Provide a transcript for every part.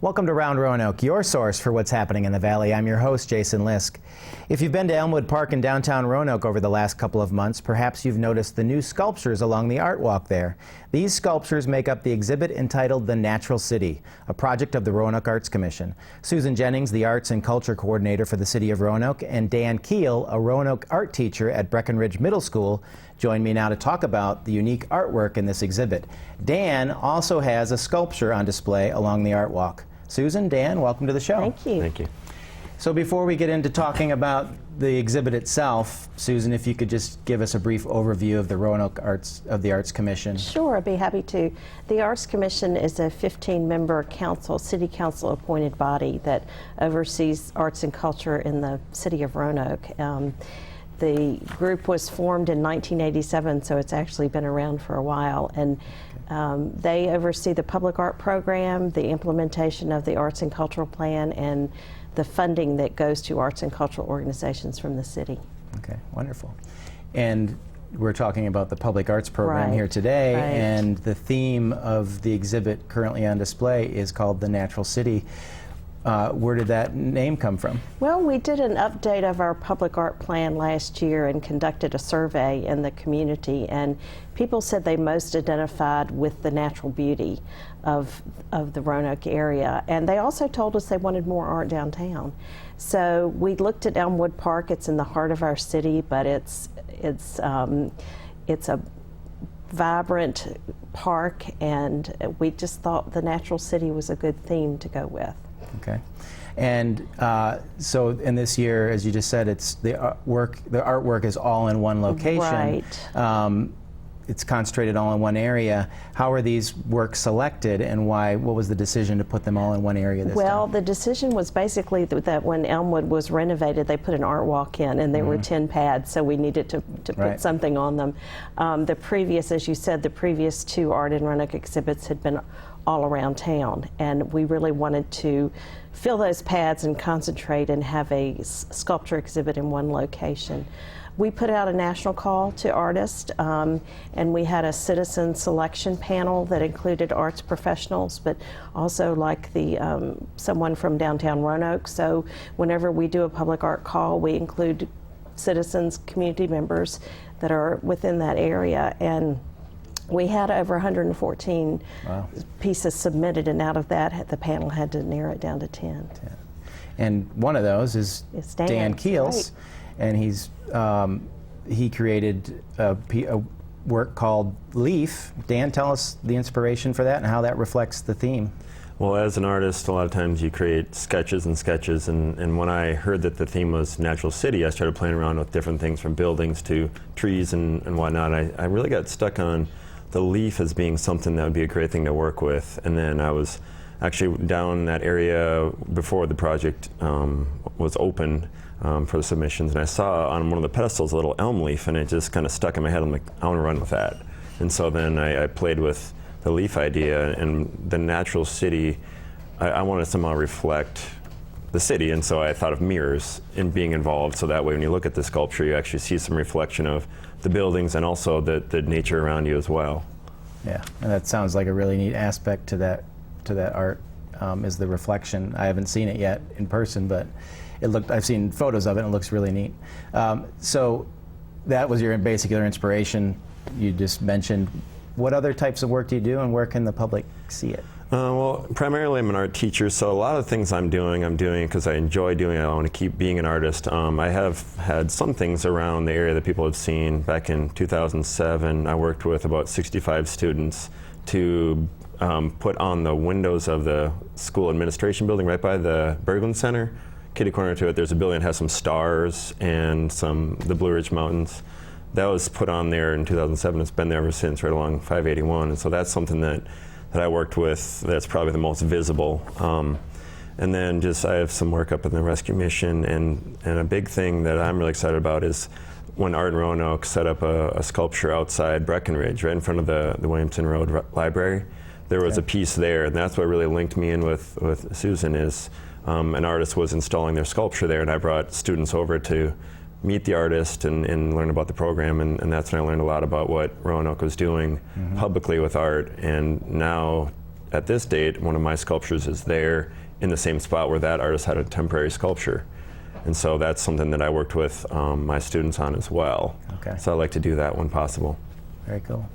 Welcome to Round Roanoke, your source for what's happening in the Valley. I'm your host, Jason Lisk. If you've been to Elmwood Park in downtown Roanoke over the last couple of months, perhaps you've noticed the new sculptures along the art walk there. These sculptures make up the exhibit entitled The Natural City, a project of the Roanoke Arts Commission. Susan Jennings, the Arts and Culture Coordinator for the City of Roanoke, and Dan Kuehl, a Roanoke art teacher at Breckinridge Middle School, join me now to talk about the unique artwork in this exhibit. Dan also has a sculpture on display along the art walk. Susan, Dan, welcome to the show. Thank you. Thank you. So before we get into talking about the exhibit itself, Susan, if you could just give us a brief overview of the Roanoke Arts Commission. Sure, I'd be happy to. The Arts Commission is a 15-member council, city council appointed body that oversees arts and culture in the city of Roanoke. The group was formed in 1987, so it's actually been around for a while, and they oversee the public art program, the implementation of the arts and cultural plan, and the funding that goes to arts and cultural organizations from the city. Okay, wonderful. And we're talking about the public arts program Right, here today, right. and the theme of the exhibit currently on display is called The Natural City. Where did that name come from? Well, we did an update of our public art plan last year and conducted a survey in the community, and people said they most identified with the natural beauty of the Roanoke area, and they also told us they wanted more art downtown. So we looked at Elmwood Park. It's in the heart of our city, but it's a vibrant park, and we just thought the natural city was a good theme to go with. Okay. And so in this year, as you just said, it's the artwork is all in one location. Right. It's concentrated all in one area. How are these works selected, and why? What was the decision to put them all in one area this Well, time? the decision was basically that when Elmwood was renovated, they put an art walk in, and there were 10 pads, so we needed to put Right. something on them. The previous, as you said, the previous two Art in Roanoke exhibits had been all around town, and we really wanted to fill those pads and concentrate and have a sculpture exhibit in one location. We put out a national call to artists, and we had a citizen selection panel that included arts professionals, but also like someone from downtown Roanoke. So whenever we do a public art call, we include citizens, community members that are within that area. And we had over 114 Wow. pieces submitted, and out of that, the panel had to narrow it down to 10. And one of those is It's Dan Dan's, Kuehl's, right. and he created a work called Leaf. Dan, tell us the inspiration for that and how that reflects the theme. Well, as an artist, a lot of times you create sketches and sketches, and when I heard that the theme was Natural City, I started playing around with different things from buildings to trees and whatnot. I really got stuck on the leaf as being something that would be a great thing to work with, and then I was actually down that area before the project was open for the submissions, and I saw on one of the pedestals a little elm leaf, and it just kind of stuck in my head. I'm like, I want to run with that. And so then I played with the leaf idea, and the natural city, I wanted to somehow reflect the city, and so I thought of mirrors in being involved, so that way when you look at the sculpture, you actually see some reflection of the buildings and also the nature around you as well. Yeah, and that sounds like a really neat aspect to that art, is the reflection. I haven't seen it yet in person, but I've seen photos of it, and it looks really neat. So that was your inspiration. You just mentioned. What other types of work do you do, and where can the public see it? Well, primarily I'm an art teacher, so a lot of the things I'm doing because I enjoy doing it. I want to keep being an artist. I have had some things around the area that people have seen. Back in 2007, I worked with about 65 students to put on the windows of the school administration building right by the Berglund Center. Kitty corner to it, there's a building that has some stars and the Blue Ridge Mountains. That was put on there in 2007. It's been there ever since, right along 581. And so that's something that I worked with that's probably the most visible. And then I have some work up in the rescue mission, and a big thing that I'm really excited about is when Art in Roanoke set up a sculpture outside Breckinridge, right in front of the Williamson Road Library. There was a piece there, and that's what really linked me in with Susan is an artist was installing their sculpture there, and I brought students over to meet the artist and learn about the program, and that's when I learned a lot about what Roanoke was doing publicly with art. And now at this date, one of my sculptures is there in the same spot where that artist had a temporary sculpture. And so that's something that I worked with my students on as well. Okay. So I like to do that when possible. Very cool.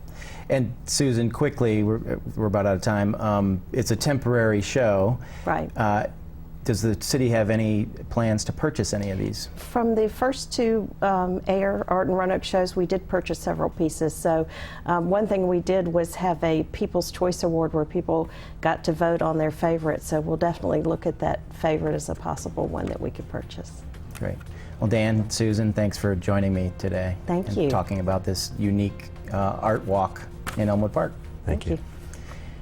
And Susan, quickly, we're about out of time. It's a temporary show. Right. Does the city have any plans to purchase any of these? From the first two AIR Art in Roanoke shows, we did purchase several pieces. So one thing we did was have a People's Choice Award where people got to vote on their favorite. So we'll definitely look at that favorite as a possible one that we could purchase. Great. Well, Dan, Susan, thanks for joining me today. Thank and you. Talking about this unique art walk in Elmwood Park. Thank you.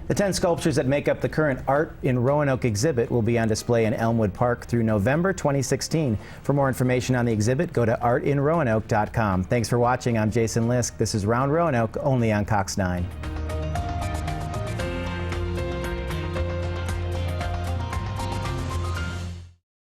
The 10 sculptures that make up the current Art in Roanoke exhibit will be on display in Elmwood Park through November 2016. For more information on the exhibit, go to artinroanoke.com. Thanks for watching. I'm Jason Lisk. This is Round Roanoke, only on Cox 9.